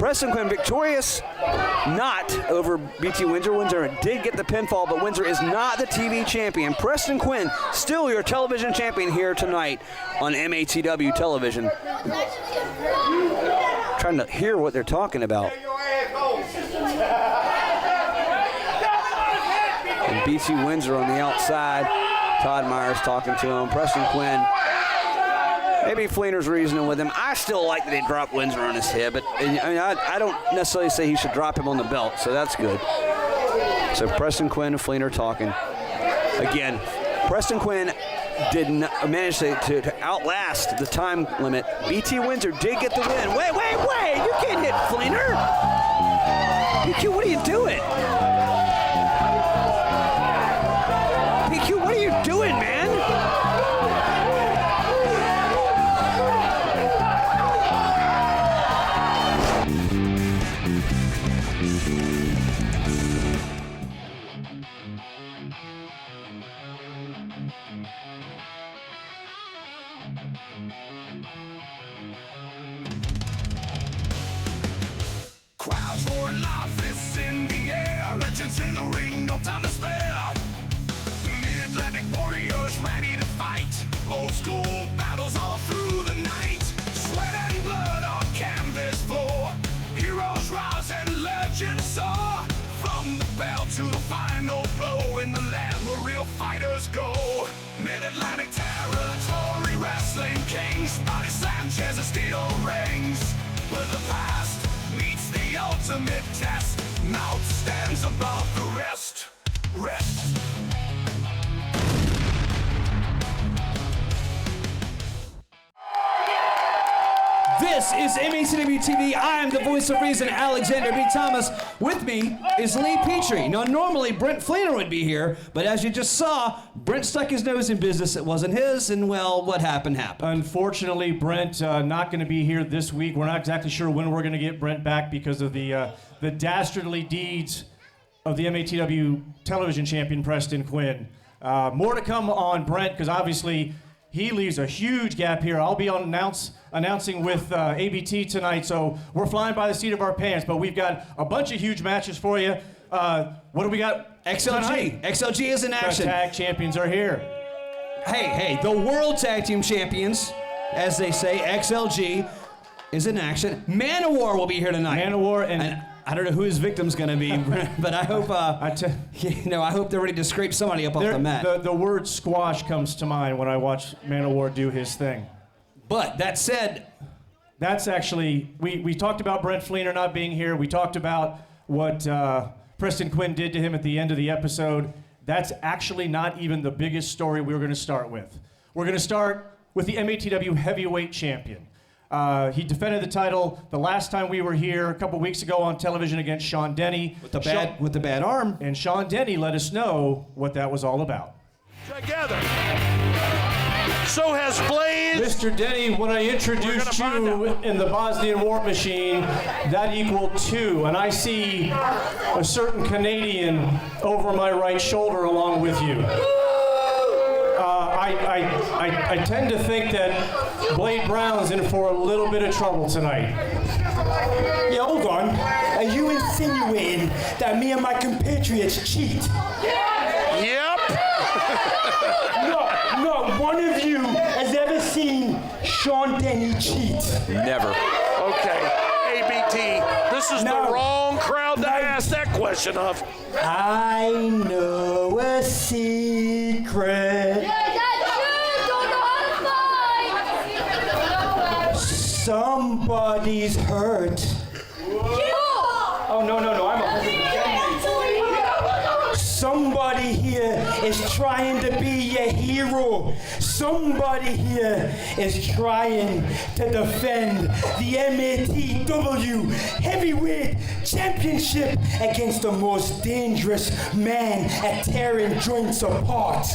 Preston Quinn victorious, not over BT Windsor. Windsor did get the pinfall, but Windsor is not the TV champion. Preston Quinn, still your television champion here tonight on MATW television. Trying to hear what they're talking about. And BT Windsor on the outside. Todd Myers talking to him. Preston Quinn. Maybe Fleener's reasoning with him. I still like that they dropped Windsor on his head, but I don't necessarily say he should drop him on the belt, so that's good. So Preston Quinn and Fleener talking. Again, Preston Quinn did not manage to outlast the time limit. BT Windsor did get the win. Wait! You can't hit Fleener! PQ, what are you doing? PQ, what are you doing, man? Crowds roaring loud, fists in the air, legends in the ring, no time to spare. Mid-Atlantic warriors ready to fight, old school battles all through the night. Sweat and blood on canvas floor, heroes rise and legends soar. From the bell to the final blow, in the land where real fighters go. Mid-Atlantic territory wrestling kings, Bobby Sanchez and steel rings. Where the past meets the ultimate test, mouth stands above the rest. This is MATW TV. I am the voice of reason, Alexander B. Thomas. With me is Lee Petrie. Now, normally Brent Fleener would be here, but as you just saw, Brent stuck his nose in business. It wasn't his, and well, what happened happened. Unfortunately, Brent not going to be here this week. We're not exactly sure when we're going to get Brent back because of the dastardly deeds of the MATW television champion, Preston Quinn. More to come on Brent, because obviously he leaves a huge gap here. I'll be on announcing with ABT tonight, so we're flying by the seat of our pants, but we've got a bunch of huge matches for you. What do we got? XLG. XLG is in action. The tag champions are here. Hey, the World Tag Team Champions, as they say, XLG is in action. Manowar will be here tonight. Manowar and I don't know who his victim's going to be, but I hope I hope they're ready to scrape somebody up off the mat. The word squash comes to mind when I watch Manowar do his thing. But that said, that's actually, we talked about Brent Fleener not being here. We talked about what Preston Quinn did to him at the end of the episode. That's actually not even the biggest story we're going to start with. We're going to start with the MATW heavyweight champion. He defended the title the last time we were here a couple weeks ago on television against Sean Denny. With the bad arm. And Sean Denny let us know what that was all about. Together. So has Blaze. Mr. Denny, when I introduced you in the Bosnian War Machine, that equaled 2, and I see a certain Canadian over my right shoulder along with you. I tend to think that Blade Brown's in for a little bit of trouble tonight. Yeah, hold on. Are you insinuating that me and my compatriots cheat? Yep. Not one of you has ever seen Sean Denny cheat. Never. Okay, ABT, this is the wrong crowd to ask that question of. I know a secret. Somebody's hurt. Oh, no, I'm a Somebody here is trying to be your hero. Somebody here is trying to defend the MATW Heavyweight Championship against the most dangerous man at tearing joints apart.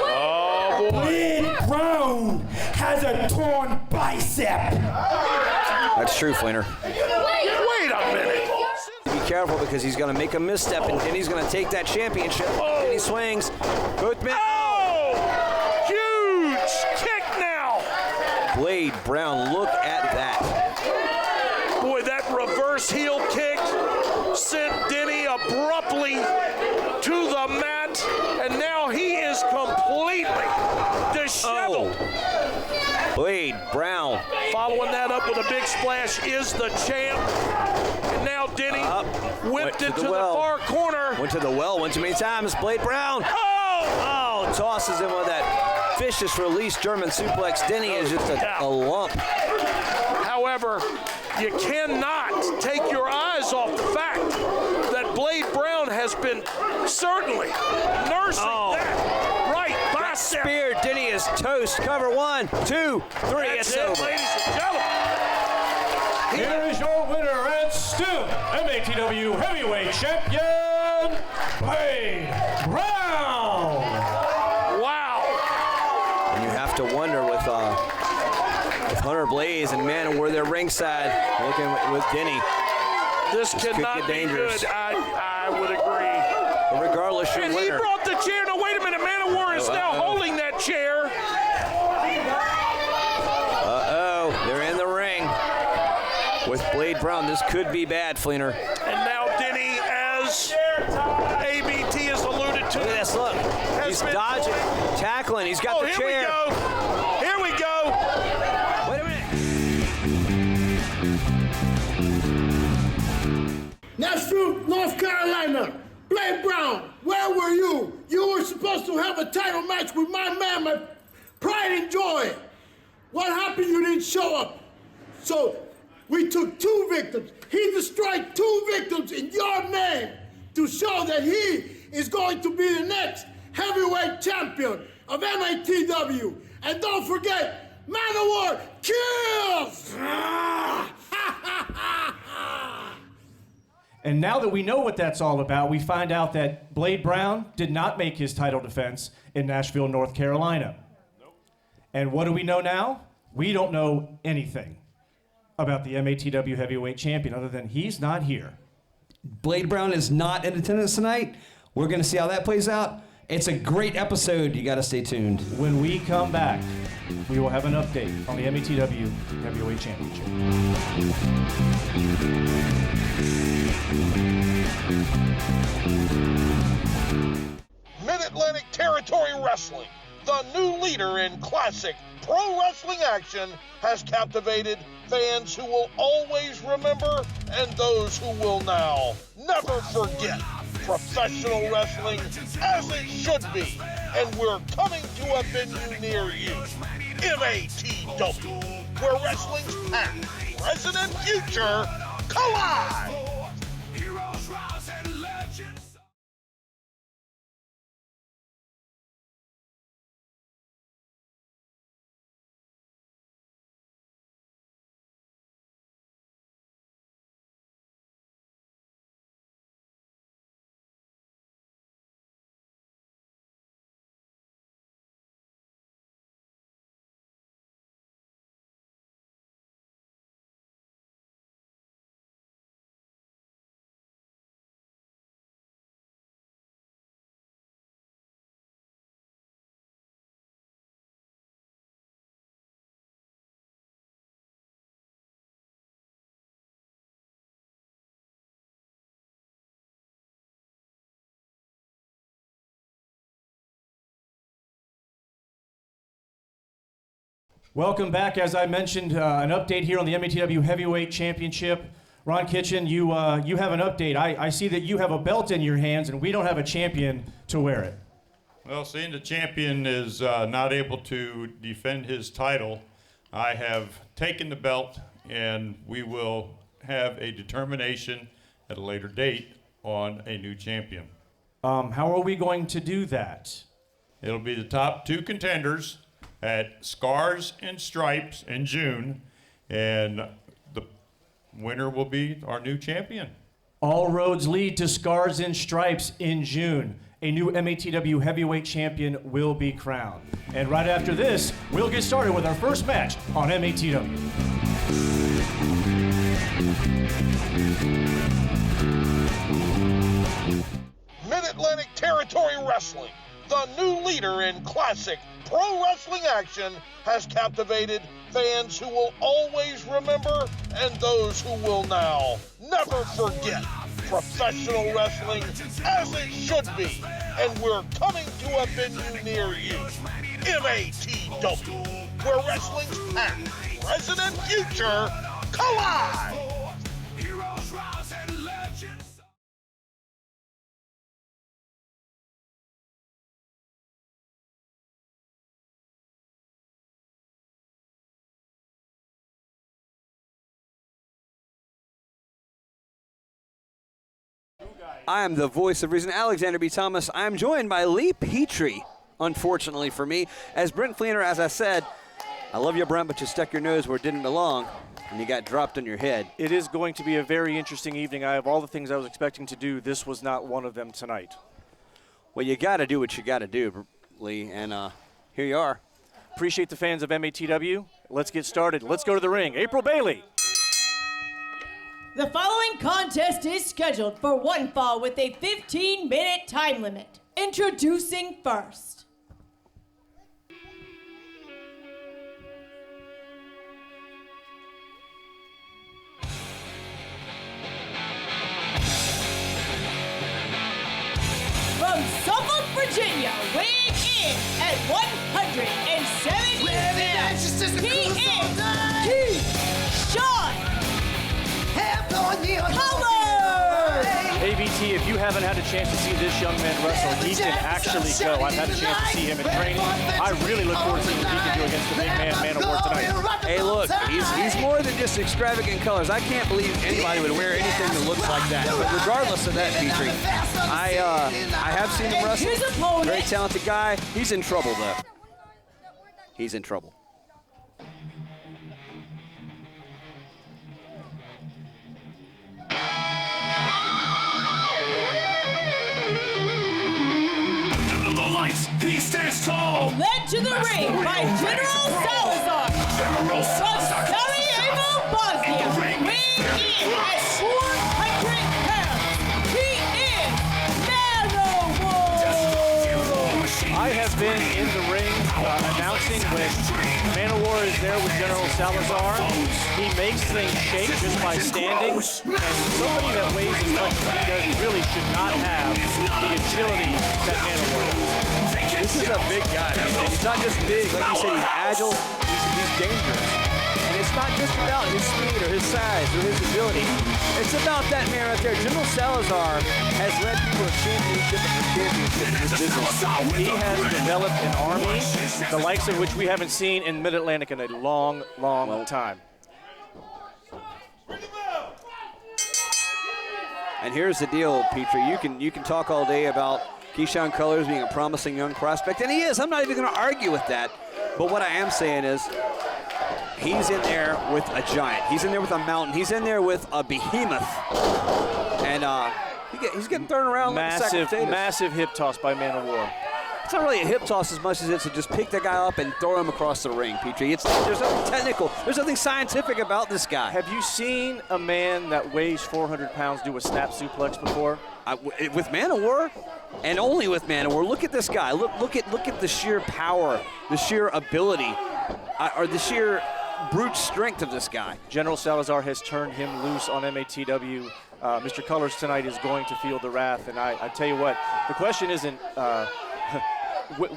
Oh, boy. Blade Brown has a torn bicep. That's true, Fleener. Wait a minute. Be careful because he's going to make a misstep and Denny's going to take that championship. Denny swings. Both men. Oh! Huge kick now. Blade Brown, look at that. reverse heel kick sent Denny abruptly to the mat, and now he is completely disheveled. Blade Brown. Following that up with a big splash is the champ. And now Denny whipped it to the far corner. Went to the well, went too many times. Blade Brown. Oh, tosses him with that vicious release German suplex. Denny is just a lump. However, you cannot take your eyes off the fact that Blade Brown has been certainly nursing that right bicep. Spear, Denny is toast. Cover 1, 2, 3. That's it, over. ladies and gentlemen. Here is your winner and still MATW Heavyweight Champion, Blade Brown. Wow. And you have to wonder with Hunter Blaze and Manowar, they're ringside looking with Denny. This could cannot get be dangerous. good. I would agree. But regardless, your And he winner. brought the chair. No, wait a minute. Manowar is now holding that chair. They're in the ring with Blade Brown. This could be bad, Fleener. And now Denny, as ABT has alluded to. Look at this, look. He's dodging, tackling. He's got the here chair. we go. Here we go. Wait a minute. Nashville, North Carolina. Blade Brown, where were you? You were supposed to have a title match with my man, my pride and joy. What happened? You didn't show up. So we took 2 victims. He destroyed 2 victims in your name to show that he is going to be the next heavyweight champion of MATW. And don't forget, Manowar kills! And now that we know what that's all about, we find out that Blade Brown did not make his title defense in Nashville, North Carolina. Nope. And what do we know now? We don't know anything about the MATW Heavyweight Champion other than he's not here. Blade Brown is not in attendance tonight. We're going to see how that plays out. It's a great episode. You got to stay tuned. When we come back, we will have an update on the METW Heavyweight Championship. Mid-Atlantic Territory Wrestling, the new leader in classic pro wrestling action, has captivated fans who will always remember and those who will now never forget professional wrestling as it should be. And we're coming to a venue near you. MATW, where wrestling's past, present, and future collide. Heroes rise and legends. Welcome back. As I mentioned, an update here on the METW Heavyweight Championship. Ron Kitchen, you have an update. I see that you have a belt in your hands, and we don't have a champion to wear it. Well, seeing the champion is not able to defend his title, I have taken the belt, and we will have a determination at a later date on a new champion. How are we going to do that? It'll be the top 2 contenders at Scars and Stripes in June, and the winner will be our new champion. All roads lead to Scars and Stripes in June. A new MATW Heavyweight Champion will be crowned. And right after this, we'll get started with our first match on MATW. Mid-Atlantic Territory Wrestling, the new leader in classic pro wrestling action, has captivated fans who will always remember and those who will now never never forget, professional wrestling as it should be, and we're coming to a venue near you. MATW, where wrestling's past, present, and future collide. Heroes rise and legends. I am the voice of reason, Alexander B. Thomas. I'm joined by Lee Petrie, unfortunately for me. As Brent Fleener, as I said, I love you, Brent, but you stuck your nose where it didn't belong, and you got dropped on your head. It is going to be a very interesting evening. I have all the things I was expecting to do. This was not one of them tonight. Well, you got to do what you got to do, Lee, and here you are. Appreciate the fans of MATW. Let's get started. Let's go to the ring. April Bailey. The following contest is scheduled for one fall with a 15-minute time limit. Introducing first. From Suffolk, Virginia, weighing in at 170 pounds, he is Keshan Colors! ABT, if you haven't had a chance to see this young man wrestle, he can actually go. I've had a chance to see him in training. I really look forward to seeing what he can do against the big man, Manowar, tonight. Hey, look, he's more than just extravagant colors. I can't believe anybody would wear anything that looks like that. But regardless of that, Petrie, I have seen him wrestle. Very talented guy. He's in trouble, though. He's in trouble. He stands tall. Led to the ring by General Salazar. General Salazar. From Sarajevo, Bosnia. Weighing in at 400 pounds. He is Manowar. I have been in the ring announcing when Manowar is there with General Salazar. He makes things shake just by standing. And somebody that weighs as much as he does really should not have the agility that Manowar does. This is a big guy. He's not just big, like you said, he's agile, he's dangerous. And it's not just about his speed or his size or his ability. It's about that man right there. General Salazar has led people to championship after championship in this business. He has developed an army, the likes of which we haven't seen in Mid-Atlantic in a long, long time. And here's the deal, Petrie. You can talk all day about Keshan Colors being a promising young prospect, and he is. I'm not even going to argue with that. But what I am saying is he's in there with a giant. He's in there with a mountain. He's in there with a behemoth. And he's getting thrown around like a sack of potatoes. Massive hip toss by Manowar. It's not really a hip toss as much as it's to just pick the guy up and throw him across the ring, Petrie. There's nothing technical. There's nothing scientific about this guy. Have you seen a man that weighs 400 pounds do a snap suplex before? With Manowar, and only with Manowar. Look at this guy. Look at the sheer power, the sheer ability, or the sheer brute strength of this guy. General Salazar has turned him loose on MATW. Mr. Colors tonight is going to feel the wrath, and I tell you what, the question isn't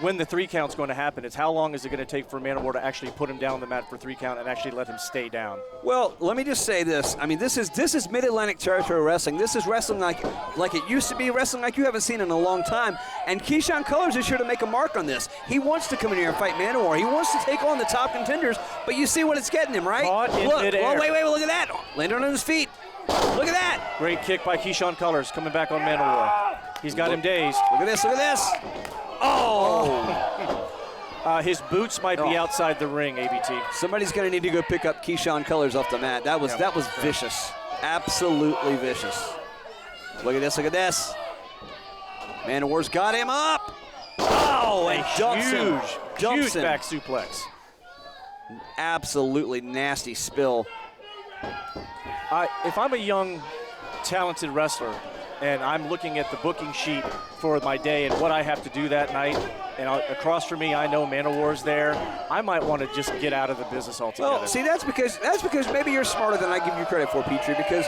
when the 3 count's going to happen. It's how long is it going to take for Manowar to actually put him down on the mat for 3 count and actually let him stay down. Well, let me just say this. I mean, this is Mid-Atlantic territory wrestling. This is wrestling like it used to be, wrestling like you haven't seen in a long time. And Keshan Colors is sure to make a mark on this. He wants to come in here and fight Manowar. He wants to take on the top contenders, but you see what it's getting him, right? Caught in midair. Well, wait, look at that. Landed on his feet. Look at that. Great kick by Keshan Colors coming back on Manowar. He's got him dazed. Look at this. Oh! His boots might be outside the ring, ABT. Somebody's going to need to go pick up Keshan Colors off the mat. That was vicious. Absolutely vicious. Look at this. Manowar's got him up. Oh, and dumps him. Huge back suplex. Absolutely nasty spill. If I'm a young, talented wrestler, and I'm looking at the booking sheet for my day and what I have to do that night, and across from me, I know Manowar's there. I might want to just get out of the business altogether. Well, see, that's because maybe you're smarter than I give you credit for, Petrie, because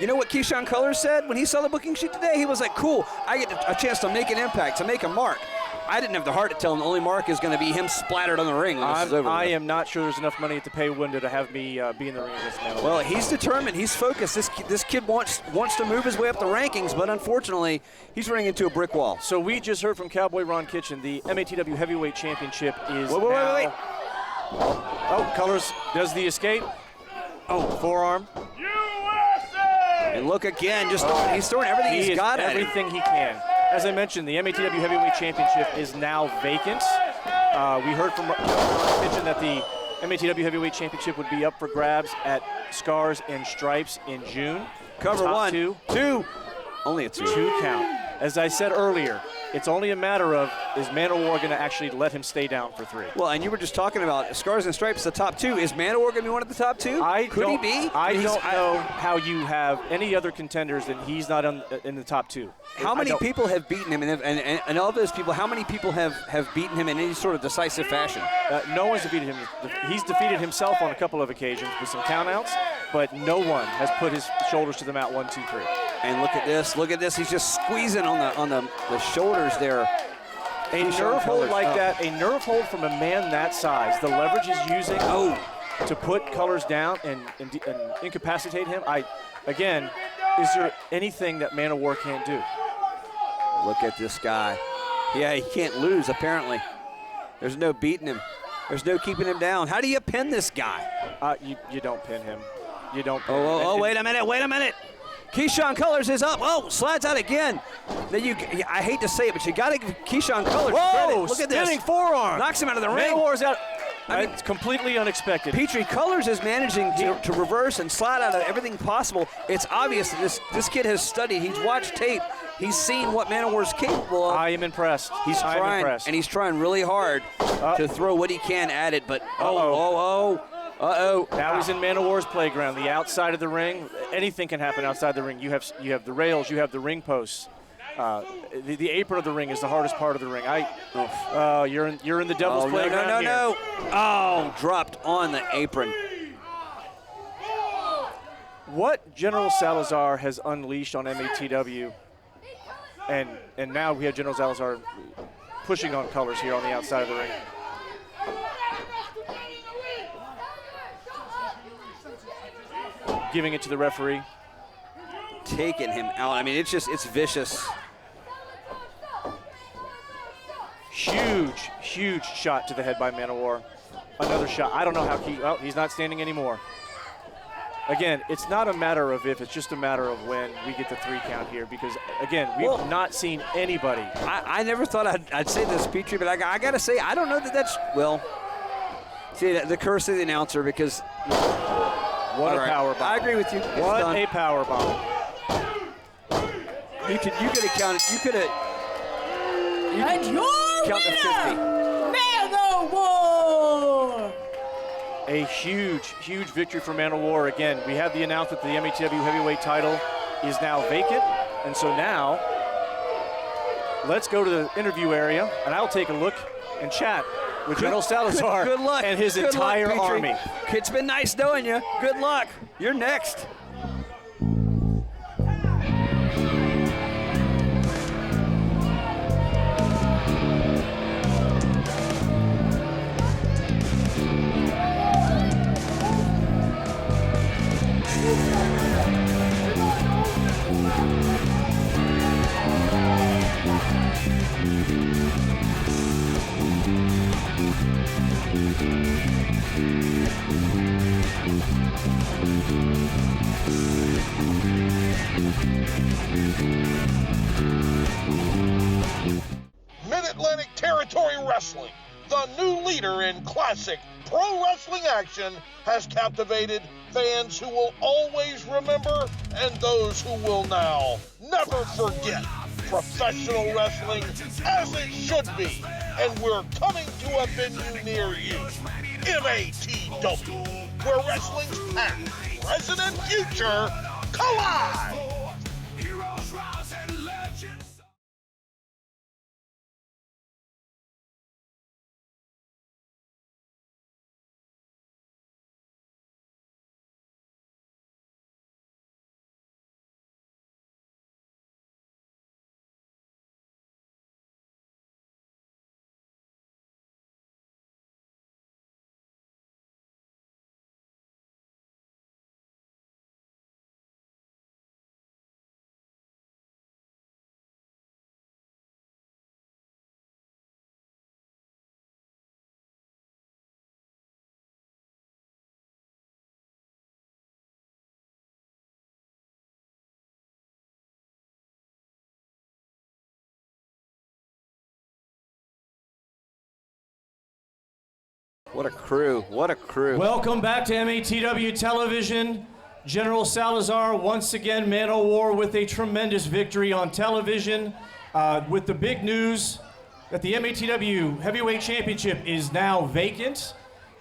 you know what Keshan Colors said when he saw the booking sheet today? He was like, cool, I get a chance to make an impact, to make a mark. I didn't have the heart to tell him the only mark is going to be him splattered on the ring when this is over. I am not sure there's enough money at the pay window to have me be in the ring against Manowar. Well, he's determined. He's focused. This kid wants to move his way up the rankings, but unfortunately, he's running into a brick wall. So we just heard from Cowboy Ron Kitchen. The MATW Heavyweight Championship is Wait. Oh, Colors does the escape. Oh, forearm. And look again, he's throwing everything he's got at him. Everything he can. As I mentioned, the MATW Heavyweight Championship is now vacant. We heard from Ron Kitchen that the MATW Heavyweight Championship would be up for grabs at Scars and Stripes in June. Cover Top one, two. Only a two. Two count. As I said earlier, it's only a matter of, is Manowar going to actually let him stay down for three? Well, and you were just talking about Scars and Stripes, the top two. Is Manowar going to be one of the top two? Could he be? I don't know how you have any other contenders and he's not in the top two. How many people have beaten him, and all those people, how many people have beaten him in any sort of decisive fashion? No one's defeated him. He's defeated himself on a couple of occasions with some countouts, but no one has put his shoulders to the mat 1, 2, 3. And look at this. He's just squeezing on the shoulders there. A nerve hold like that, a nerve hold from a man that size, the leverage he's using to put Colors down and incapacitate him. Again, is there anything that Manowar can't do? Look at this guy. Yeah, he can't lose, apparently. There's no beating him. There's no keeping him down. How do you pin this guy? You don't pin him. You don't pin him. Oh, wait a minute. Keshan Colors is up. Oh, slides out again. Now I hate to say it, but you got to give Keshan Colors credit. Look at this. Spinning forearm. Knocks him out of the ring. Manowar's out. It's completely unexpected. Petrie, Colors is managing to reverse and slide out of everything possible. It's obvious that this kid has studied. He's watched tape. He's seen what Manowar's capable of. I am impressed. He's trying, and he's trying really hard to throw what he can at it, but Uh-oh. Now he's in Manowar's playground, the outside of the ring. Anything can happen outside the ring. You have the rails, you have the ring posts. The apron of the ring is the hardest part of the ring. You're in the devil's playground. No. Oh, dropped on the apron. What General Salazar has unleashed on MATW, and now we have General Salazar pushing on Colors here on the outside of the ring. Giving it to the referee. Taking him out. I mean, it's vicious. Huge shot to the head by Manowar. Another shot. I don't know how he's not standing anymore. Again, it's not a matter of if, it's just a matter of when we get the 3 count here, because, again, we've not seen anybody. I never thought I'd say this, Petrie, but I got to say, I don't know that's, well, see, the curse of the announcer, because. What a power bomb. I agree with you. What a power bomb. You could have counted. You could have. And your winner, Manowar! A huge victory for Manowar. Again, we have the announcement that the MATW heavyweight title is now vacant. And so now, let's go to the interview area, and I'll take a look and chat with General Salazar good luck. and his entire army. It's been nice knowing you. Good luck. You're next. Mid-Atlantic Territory Wrestling, the new leader in classic pro wrestling action, has captivated fans who will always remember and those who will now never forget professional wrestling as it should be. And we're coming to a venue near you. MATW, where wrestling's past, present, and future collide. What a crew. What a crew. Welcome back to MATW Television. General Salazar, once again, Manowar with a tremendous victory on television. With the big news that the MATW Heavyweight Championship is now vacant.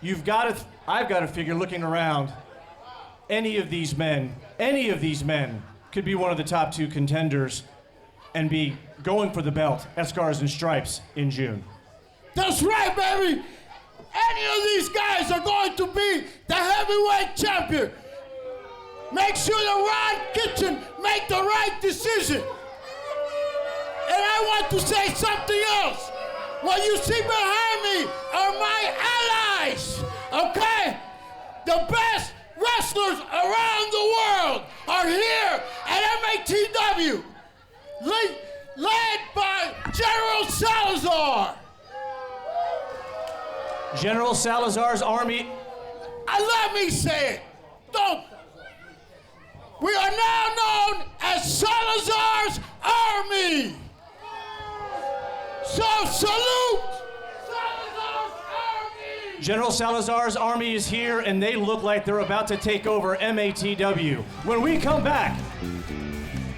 I've got to figure, looking around, any of these men could be one of the top 2 contenders and be going for the belt at Scars and Stripes in June. That's right, baby. Any of these guys are going to be the heavyweight champion. Make sure that Ron Kitchen make the right decision. And I want to say something else. What you see behind me are my allies, okay? The best wrestlers around the world are here at MATW, led by General Salazar. General Salazar's army. Let me say it. We are now known as Salazar's army. So salute Salazar's army. General Salazar's army is here, and they look like they're about to take over MATW. When we come back,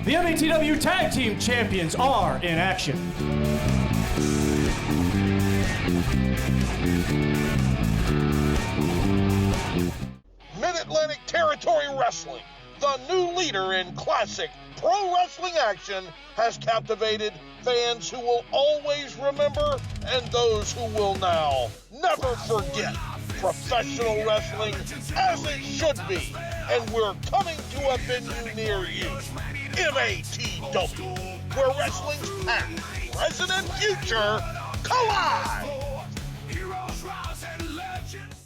the MATW Tag Team Champions are in action. Mid-Atlantic Territory Wrestling, the new leader in classic pro wrestling action, has captivated fans who will always remember and those who will now never forget professional wrestling as it should be. And we're coming to a venue near you, MATW, where wrestling's past, present, and future collide. Heroes rise and legends.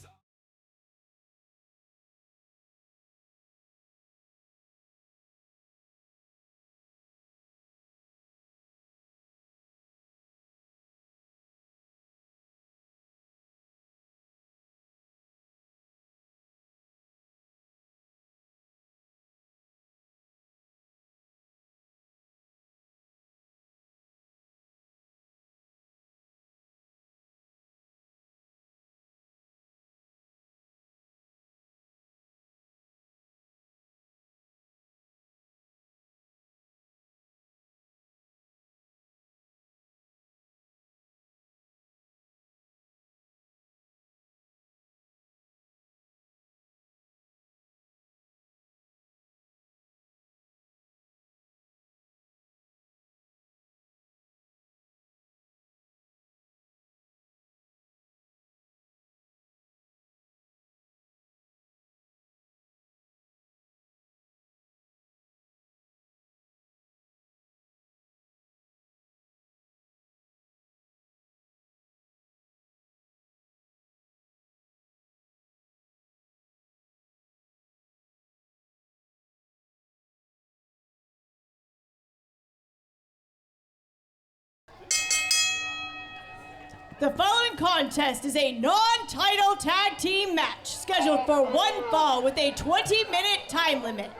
The following contest is a non-title tag team match scheduled for one fall with a 20-minute time limit.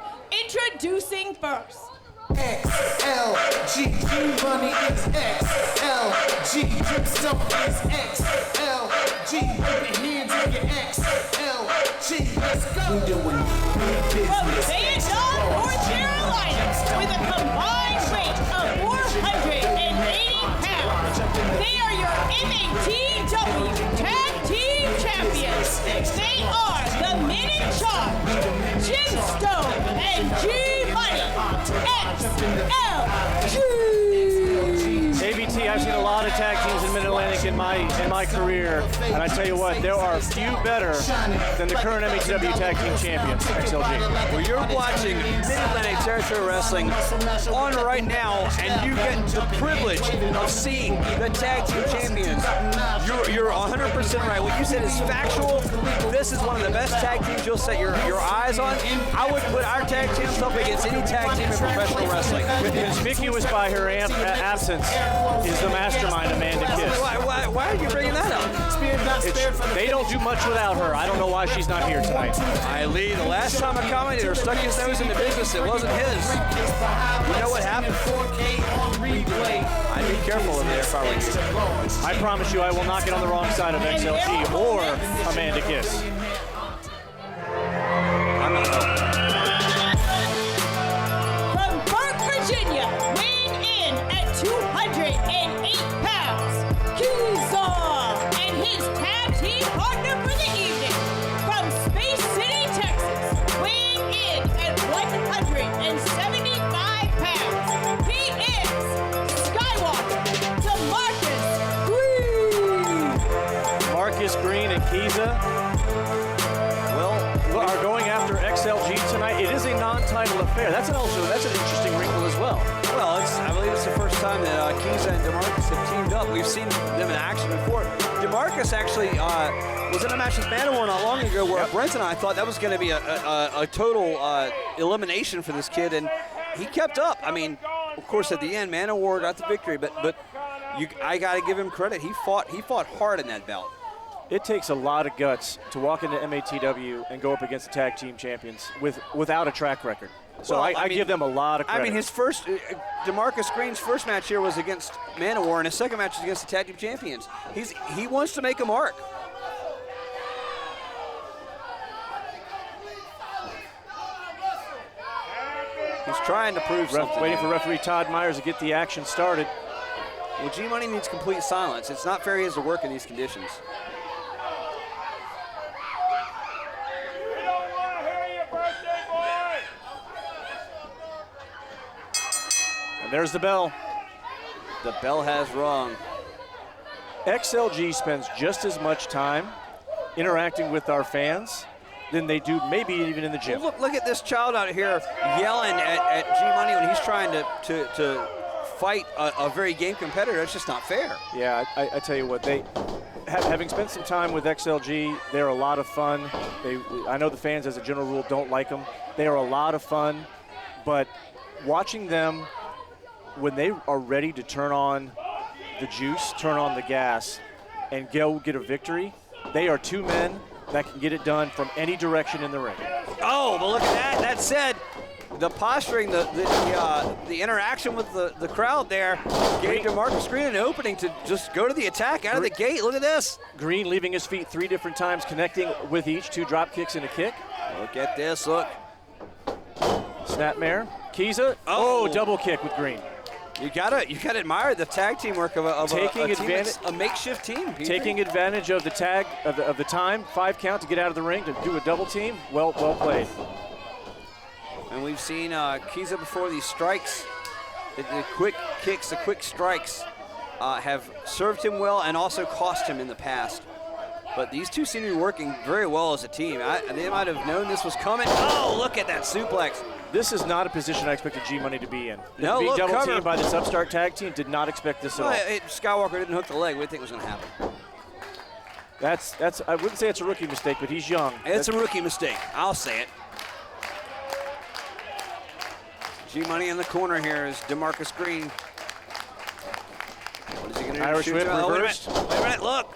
Introducing first. XLG, money is XLG, Dripstone is XLG, put your hands in your XLG, let's go. We doing big From business. Fayetteville, North Carolina, with a combined weight of 480 pounds, they are your MATW Tag Team Champions. They are the men in charge, Jim Stone and G-Money, XLG. ABT, I've seen a lot of tag teams in Mid-Atlantic in my career, and I tell you what, there are few better than the current MATW Tag Team Champions, XLG. Well, you're watching Mid-Atlantic Territory Wrestling on right now, and you get the privilege of seeing the Tag Team Champions. You're 100% right. What you said is factual. This is one of the best tag teams you'll set your eyes on. I would put our tag teams up against any tag team in professional wrestling. Conspicuous by her absence is the mastermind, Amanda Kiss. Why are you bringing that up? They don't do much without her. I don't know why she's not here tonight. Lee, the last time I commented, her stuck his nose in the business. It wasn't wasn't his. You know what happened? I'd be careful in there if I were you. I promise you I will not get on the wrong side of XLG or Amanda Kiss. I'm not helping. From Burke, Virginia, weighing in at 208 pounds, Kiza and his tag team partner for the evening. From Space City, Texas, weighing in at 175 pounds, he is Skywalker DeMarcus Green. Marcus Green and Kiza are going after XLG tonight. It is a non-title affair. That's an interesting wrinkle as well. Well, I believe it's the first time that Kiza and DeMarcus have teamed up. We've seen them in action before. DeMarcus actually was in a match with Manowar not long ago where Brent and I thought that was going to be a total elimination for this kid, and he kept up. I mean, of course, at the end, Manowar got the victory, but I got to give him credit. He fought hard in that bout. It takes a lot of guts to walk into MATW and go up against the tag team champions without a track record. So Well, I give them a lot of credit. I mean, his first, DeMarcus Green's first match here was against Manowar, and his second match is against the tag team champions. He wants to make a mark. He's trying to prove something. Waiting for referee Todd Myers to get the action started. Well, G-Money needs complete silence. It's not fair he has to work in these conditions. And there's the bell. The bell has rung. XLG spends just as much time interacting with our fans than they do maybe even in the gym. Well, look at this child out here yelling at G-Money when he's trying to fight a very game competitor. It's just not fair. Yeah, I tell you what, having spent some time with XLG, they're a lot of fun. I know the fans, as a general rule, don't like them. They are a lot of fun, but watching them when they are ready to turn on the juice, turn on the gas, and go get a victory, they are two men that can get it done from any direction in the ring. Oh, but look at that. That said, the posturing, the interaction with the crowd there gave DeMarcus Green an opening to just go to the attack out of the gate. Look at this. Green leaving his feet 3 different times, connecting with each, 2 drop kicks and a kick. Look at this, look. Snapmare, Kiza, double kick with Green. You gotta admire the tag team work of a makeshift team. Peter. Taking advantage of the tag of the time, 5 count to get out of the ring to do a double team. Well played. And we've seen Kiza before these strikes, the quick kicks, the quick strikes have served him well and also cost him in the past. But these two seem to be working very well as a team. They might have known this was coming. Oh, look at that suplex. This is not a position I expected G-Money to be in. No, being look, double cover. teamed by this upstart tag team, did not expect this at all. Skywalker didn't hook the leg. What do you think was going to happen? That's. I wouldn't say it's a rookie mistake, but he's young. It's a rookie mistake. I'll say it. G-Money in the corner here is DeMarcus Green. What is he going to do? Irish whip reversed. Wait a minute, look.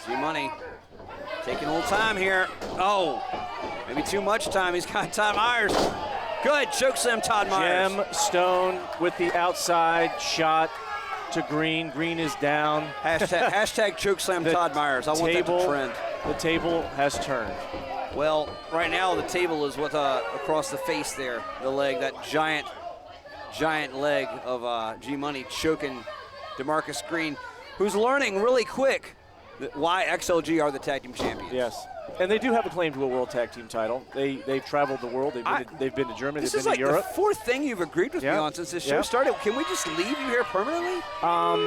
G-Money taking a little time here. Oh, maybe too much time. He's got Todd Myers. Good, chokeslam Todd Myers. Stone with the outside shot to Green. Green is down. Hashtag chokeslam Todd Myers. I want that to trend. The table has turned. Well, right now the table is with across the face there, the leg, that giant leg of G-Money choking DeMarcus Green, who's learning really quick why XLG are the tag team champions. Yes, and they do have a claim to a world tag team title. They've traveled the world. They've been to Germany. They've been to Europe. This is like the 4th thing you've agreed with me on since this show started. Can we just leave you here permanently?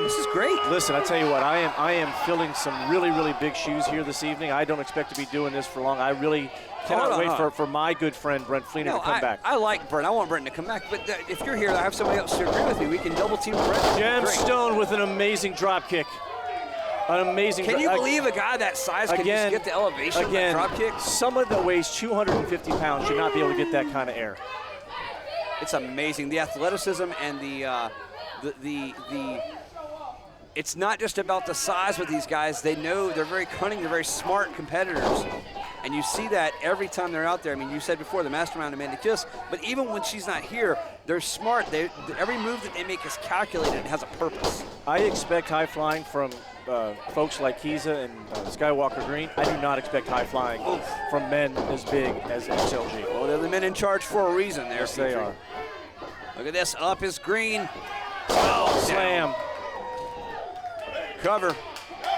This is great. Listen, I tell you what, I am filling some really, really big shoes here this evening. I don't expect to be doing this for long. I really cannot wait for my good friend Brent Fleener to come back. I like Brent. I want Brent to come back. But if you're here, I have somebody else to agree with me. We can double team Brent. Jam Stone with an amazing drop kick. An amazing. Can you believe a guy that size can just get the elevation of that drop kick? Someone that weighs 250 pounds should not be able to get that kind of air. It's amazing, the athleticism and the it's not just about the size with these guys. They know they're very cunning, they're very smart competitors. And you see that every time they're out there. I mean, you said before, the mastermind Amanda Kiss, but even when she's not here, they're smart. Every move that they make is calculated and has a purpose. I expect high flying from folks like Kiza and Skywalker Green. I do not expect high flying from men as big as XLG. Well, they're the men in charge for a reason there. Yes, they are. Look at this. Up is Green. Oh, slam. Cover.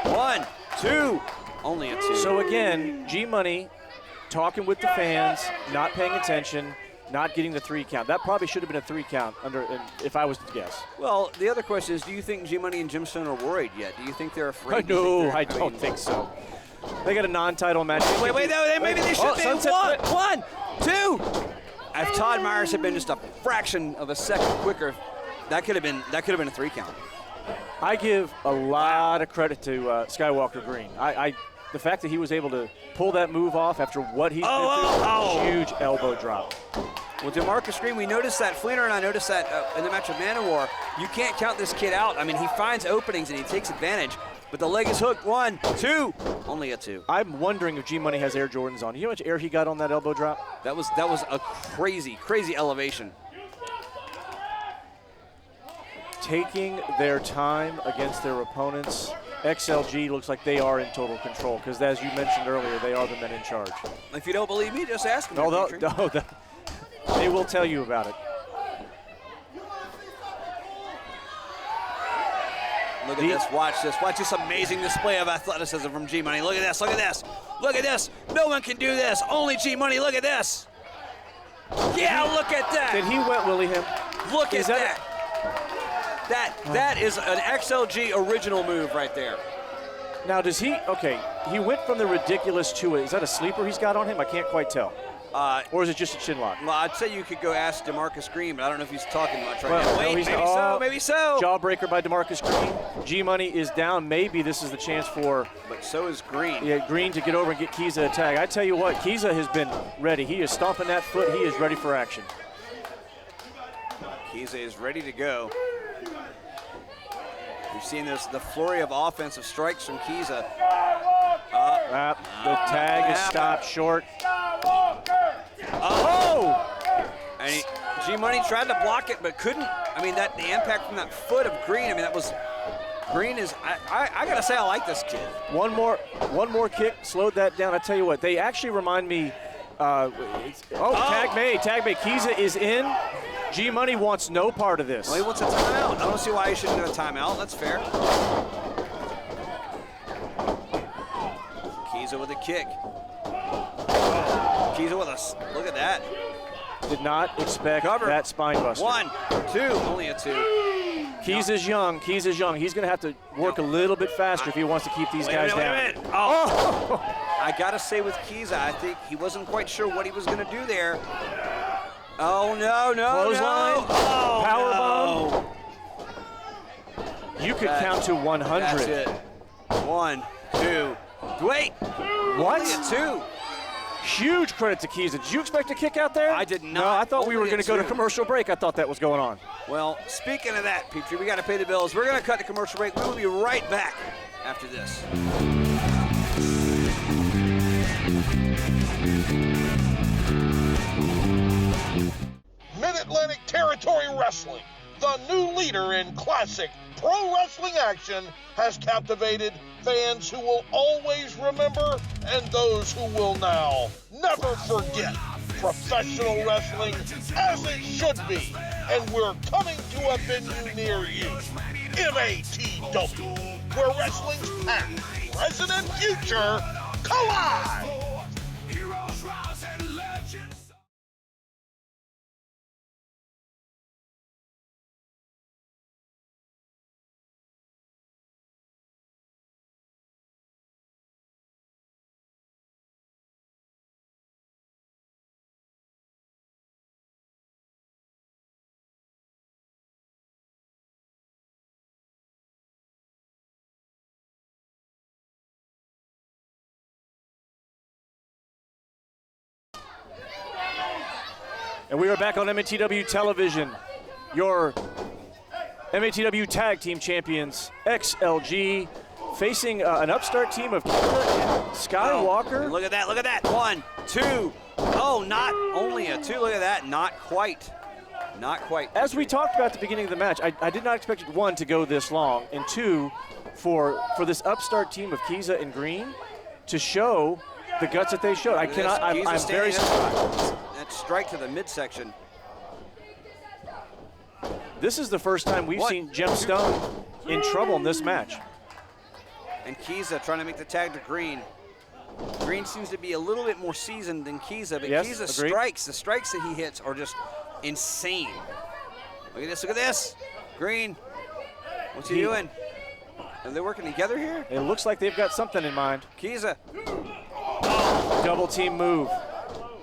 1, 2. Only a 2. So again, G-Money talking with the fans, not paying attention, not getting the 3 count. That probably should have been a 3 count if I was to guess. Well, the other question is, do you think G-Money and Jim Stone are worried yet? Do you think they're afraid? No, I don't think so. They got a non-title match. Wait, no, maybe they should be. Sunset 1, 2. If Todd Myers had been just a fraction of a second quicker, that could have been a 3 count. I give a lot of credit to Skywalker Green. The fact that he was able to pull that move off after what he's been through, huge elbow drop. Well, DeMarcus Green, we noticed that, Fleener and I noticed that in the match with Manowar, you can't count this kid out. I mean, he finds openings and he takes advantage, but the leg is hooked. 1, 2, only a 2. I'm wondering if G-Money has Air Jordans on. You know how much air he got on that elbow drop? That was a crazy elevation. Taking their time against their opponents. XLG looks like they are in total control because, as you mentioned earlier, they are the men in charge. If you don't believe me, just ask them. No, they will tell you about it. Look at this, watch this. Watch this amazing display of athleticism from G-Money. Look at this, look at this. Look at this. No one can do this. Only G-Money, look at this. Yeah, look at that. Did he wet willy him? Look at that. That is an XLG original move right there. Now, does he, okay, he went from the ridiculous to is that a sleeper he's got on him? I can't quite tell. Or is it just a chin lock? Well, I'd say you could go ask DeMarcus Green, but I don't know if he's talking much right now. No, Wait, maybe so. Jawbreaker by DeMarcus Green. G-Money is down. Maybe this is the chance for... But so is Green. Yeah, Green to get over and get Kiza a tag. I tell you what, Kiza has been ready. He is stomping that foot. He is ready for action. Kiza is ready to go. We've seen the flurry of offensive strikes from Kiza. The tag is stopped short. And G-Money tried to block it, but couldn't. I mean, the impact from that foot of Green, I mean, that was, Green is, I gotta say I like this kid. One more kick, slowed that down. I tell you what, they actually remind me, tag made. Kiza is in. G-Money wants no part of this. Well, he wants a timeout. I don't see why he shouldn't have a timeout. That's fair. Kiza with a kick. Kiza with a, look at that. Did not expect that spine buster. 1, 2, only a 2. Kiza's young. He's going to have to work a little bit faster if he wants to keep these guys down. Wait a minute. Oh. I got to say with Kiza, I think he wasn't quite sure what he was going to do there. Oh, no. Clothesline. Oh, Power bomb. You could count to 100. That's it. 1, 2. Wait. What? Only a 2. Huge credit to Kiza. Did you expect a kick out there? I did not. No, I thought we were Only going to go to commercial break. I thought that was going on. Well, speaking of that, Petrie, we got to pay the bills. We're going to cut the commercial break. We will be right back after this. Mid-Atlantic Territory Wrestling, the new leader in classic pro wrestling action, has captivated fans who will always remember and those who will now never forget professional wrestling as it should be. And we're coming to a venue near you. MATW, where wrestling's past, present, and future collide. And we are back on MATW television. Your MATW Tag Team Champions, XLG, facing an upstart team of Kiza and Skywalker. Oh, look at that, look at that. 1, 2. Oh, not only a 2, look at that, not quite. Not quite. As we talked about at the beginning of the match, I did not expect it, 1, to go this long, and 2, for this upstart team of Kiza and Green to show the guts that they showed. I'm very surprised. That strike to the midsection. This is the first time we've seen Gemstone in trouble in this match. And Kiza trying to make the tag to Green. Green seems to be a little bit more seasoned than Kiza, but yes, Kiza agreed. the strikes that he hits are just insane. Look at this, look at this. Green, what's he doing? Are they working together here? It looks like they've got something in mind. Kiza. Double team move.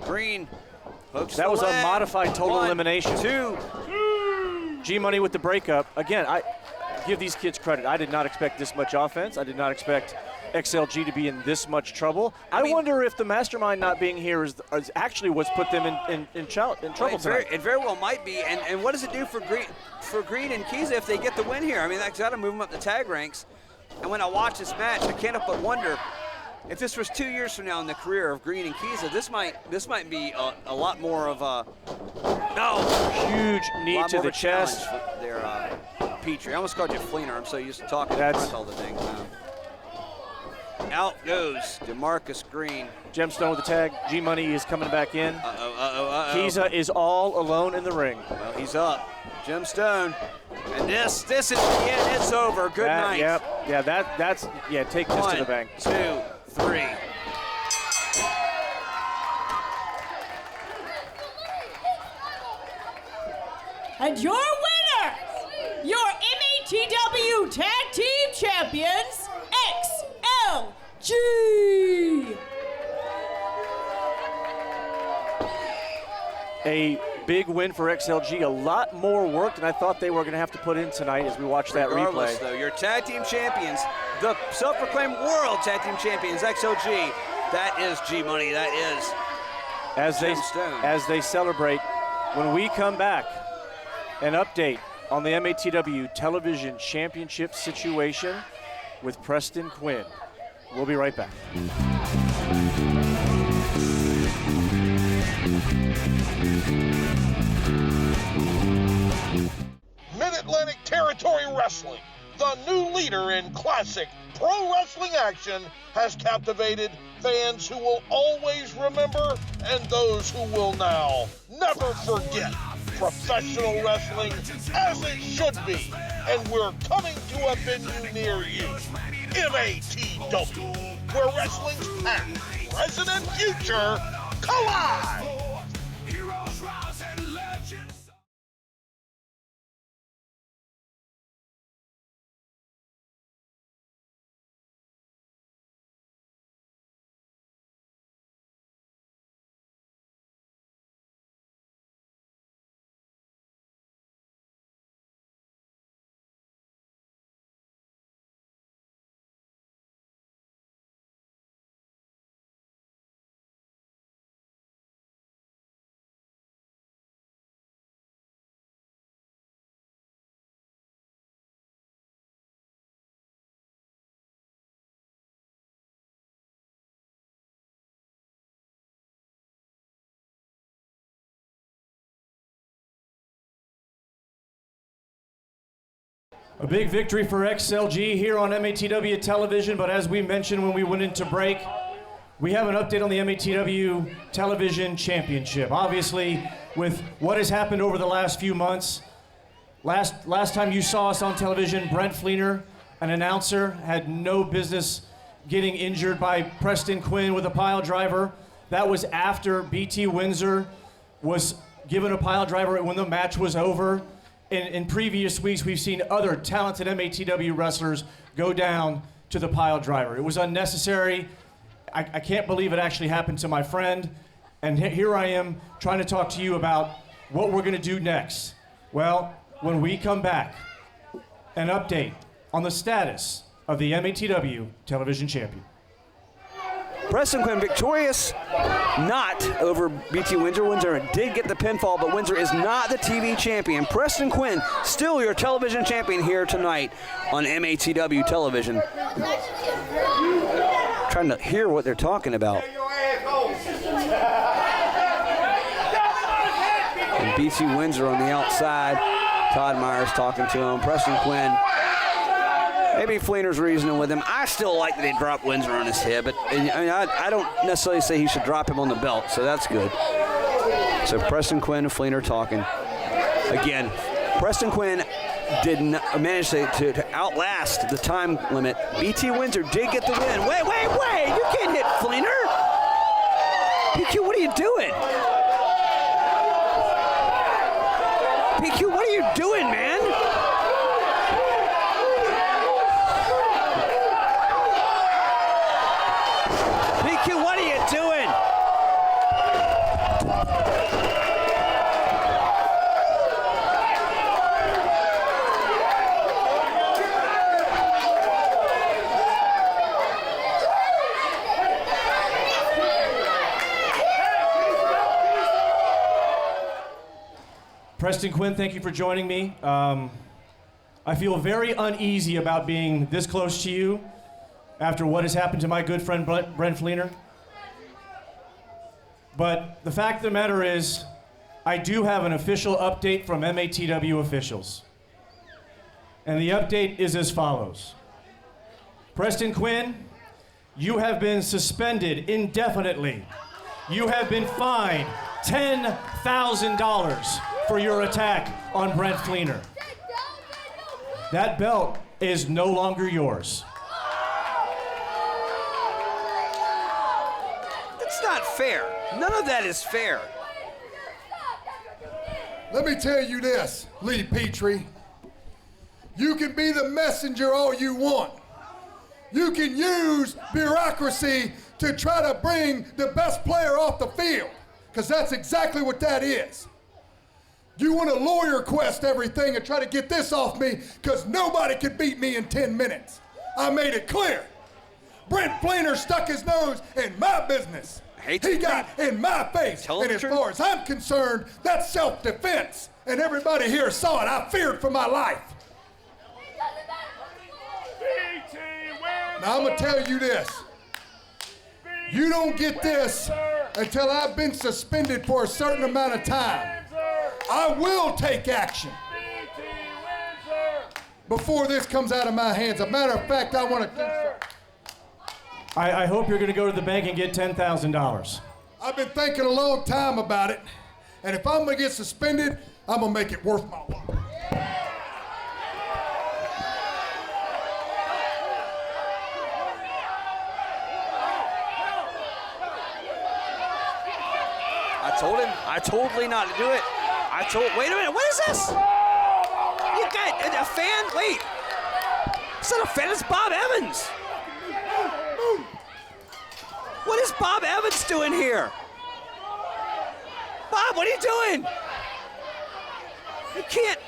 Green hooks That was the leg. a modified total 1, elimination. 2. G-Money with the breakup. Again, I give these kids credit. I did not expect this much offense. I did not expect XLG to be in this much trouble. I wonder if the mastermind not being here is actually what's put them in trouble tonight. It very well might be. And what does it do for Green and Kiza if they get the win here? I mean, that's got to move them up the tag ranks. And when I watch this match, I can't help but wonder if this was 2 years from now in the career of Green and Kiza, this might be a lot more of a huge knee to the chest. There, Petrie. I almost called you Fleener. I'm so used to talking That's all the things now. Out goes DeMarcus Green. Gemstone with the tag. G-Money is coming back in. Kiza is all alone in the ring. Well, he's up. Gemstone. And this is the end. It's over. Good night. Yep. Yeah, that's take this to the bank. 1, 2, 3. And your winner, your MATW Tag Team Champions, XLG. A big win for XLG. A lot more work than I thought they were going to have to put in tonight as we watch that Regardless, replay. Though, your tag team champions, the self-proclaimed world tag team champions, XLG. That is G-Money. That is as they celebrate. When we come back, an update on the MATW Television Championship situation with Preston Quinn. We'll be right back. Mid-Atlantic Territory Wrestling, the new leader in classic pro wrestling action, has captivated fans who will always remember and those who will now never forget professional wrestling as it should be. And we're coming to a venue near you. MATW, where wrestling's past, present, and future collide. Heroes rise and legends. A big victory for XLG here on MATW Television, but as we mentioned when we went into break, we have an update on the MATW Television Championship. Obviously, with what has happened over the last few months, last time you saw us on television, Brent Fleener, an announcer, had no business getting injured by Preston Quinn with a pile driver. That was after BT Windsor was given a pile driver when the match was over. In previous weeks, we've seen other talented MATW wrestlers go down to the pile driver. It was unnecessary. I can't believe it actually happened to my friend. And here I am trying to talk to you about what we're going to do next. Well, when we come back, an update on the status of the MATW Television Champion. Preston Quinn victorious, not over BT Windsor. Windsor did get the pinfall, but Windsor is not the TV champion. Preston Quinn, still your television champion here tonight on MATW television. Trying to hear what they're talking about. And BT Windsor on the outside. Todd Myers talking to him. Preston Quinn. Maybe Fleener's reasoning with him. I still like that he dropped Windsor on his head, but I don't necessarily say he should drop him on the belt, so that's good. So Preston Quinn and Fleener talking. Again, Preston Quinn did not manage to outlast the time limit. BT Windsor did get the win. Wait! You can't hit Fleener! PQ, what are you doing? PQ, what are you doing, man? PQ, what are you doing? Preston Quinn, thank you for joining me. I feel very uneasy about being this close to you after what has happened to my good friend Brent Fleener. But the fact of the matter is, I do have an official update from MATW officials. And the update is as follows. Preston Quinn, you have been suspended indefinitely. You have been fined $10,000 for your attack on Brent Fleener. That belt is no longer yours. That's not fair. None of that is fair. Let me tell you this, Lee Petrie. You can be the messenger all you want. You can use bureaucracy to try to bring the best player off the field, because that's exactly what that is. You want to lawyer quest everything and try to get this off me, because nobody can beat me in 10 minutes. I made it clear. Brent Fleener stuck his nose in my business. He got in my face. And as far as I'm concerned, that's self-defense. And everybody here saw it. I feared for my life. Now I'm going to tell you this. You don't get this until I've been suspended for a certain amount of time. I will take action before this comes out of my hands. As a matter of fact, I want to... I hope you're going to go to the bank and get $10,000. I've been thinking a long time about it, and if I'm going to get suspended, I'm going to make it worth my while. I told Lee not to do it. Wait a minute, what is this? You got a fan? Wait. It's not a fan, it's Bob Evans. What is Bob Evans doing here? Bob, what are you doing? You can't.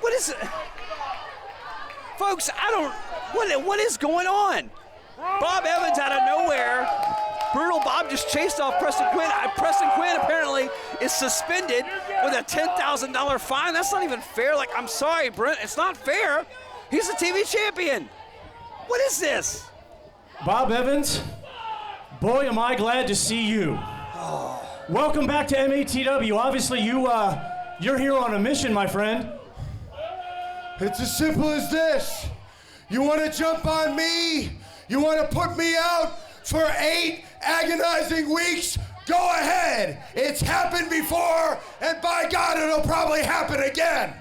What is it? Folks, what is going on? Bob Evans out of nowhere. Brutal Bob just chased off Preston Quinn. Preston Quinn apparently is suspended with a $10,000 fine. That's not even fair. Like, I'm sorry, Brent, it's not fair. He's the TV champion. What is this? Bob Evans, boy, am I glad to see you. Welcome back to MATW. Obviously, you're here on a mission, my friend. It's as simple as this. You want to jump on me? You want to put me out for 8 agonizing weeks? Go ahead. It's happened before, and by God, it'll probably happen again.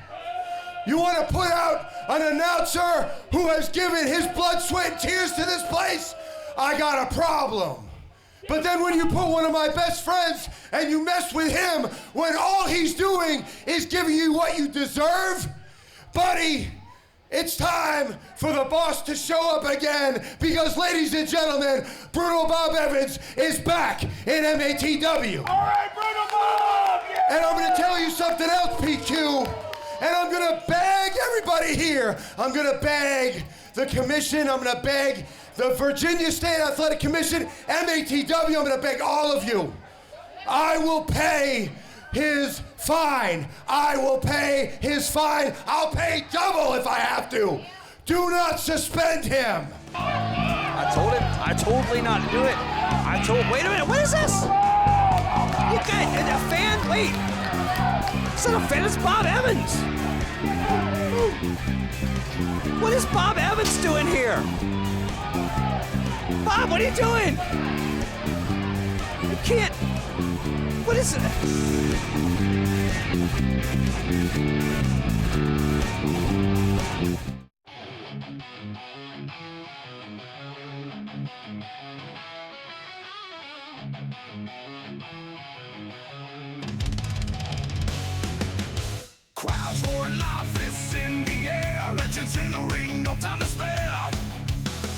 You want to put out an announcer who has given his blood, sweat, and tears to this place? I got a problem. But then when you put one of my best friends and you mess with him when all he's doing is giving you what you deserve, buddy, it's time for the boss to show up again, because, ladies and gentlemen, Brutal Bob Evans is back in MATW. All right, Brutal Bob! Yeah! And I'm going to tell you something else, PQ. And I'm going to beg everybody here. I'm going to beg the commission. I'm going to beg the Virginia State Athletic Commission, MATW, I'm gonna beg all of you. I will pay his fine. I will pay his fine. I'll pay double if I have to. Do not suspend him. I told him, I told Lee not to do it. Wait a minute, what is this? You got a fan? Wait. It's not a fan, it's Bob Evans. What is Bob Evans doing here? Bob, what are you doing? You can't. What is it? Crowds roaring live, fists in the air, legends in the ring, no time to spare.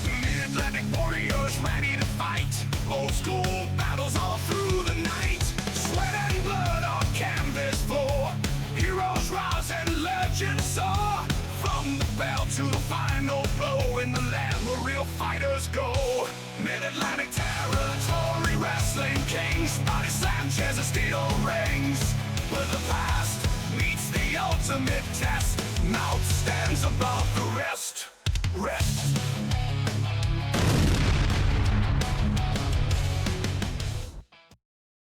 Mid-Atlantic warriors ready to fight, old school battles all through the night. Sweat and blood on canvas floor, heroes rise and legends soar. From the bell to the final blow, in the land where real fighters go. Mid-Atlantic territory wrestling kings, body Sanchez and steel rings. Where the past meets the ultimate test, mouth stands above the rest.